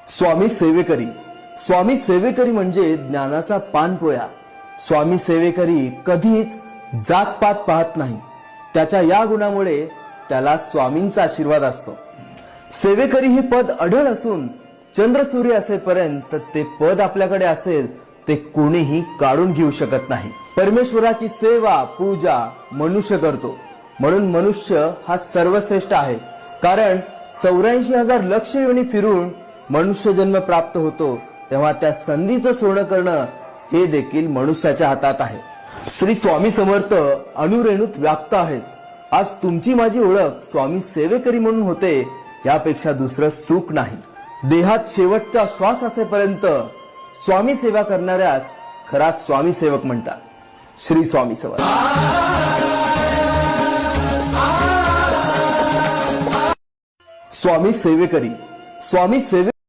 स्वामी सेवेकरी. स्वामी सेवेकरी म्हणजे ज्ञानाचा पानपोया. स्वामी सेवेकरी कधीच जातपात पाहत नाही. त्याच्या या गुणामुळे त्याला स्वामींचा आशीर्वाद असतो. सेवेकरी हे पद अढळ असून चंद्रसूर्य असेपर्यंत ते पद आपल्याकडे असेल ते कोणीही काढून घेऊ शकत नाही. परमेश्वराची सेवा पूजा मनुष्य करतो, म्हणून मनुष्य हा सर्वश्रेष्ठ आहे. कारण 84,000 लक्ष योनी फिरून मनुष्य जन्म प्राप्त होतो, तेव्हा त्या संधीचं सोनं करणं हे देखील मनुष्याच्या हातात आहे. श्री स्वामी समर्थ अनुरेणूत व्याप्त आहेत. आज तुमची माझी ओळख स्वामी सेवेकरी म्हणून होते, यापेक्षा दुसरं सुख नाही. देहात शेवटचा श्वास असेपर्यंत स्वामी सेवा करणाऱ्यास खरा स्वामी सेवक म्हणतात. श्री स्वामी समर्थ. स्वामी सेवेकरी. स्वामी सेवे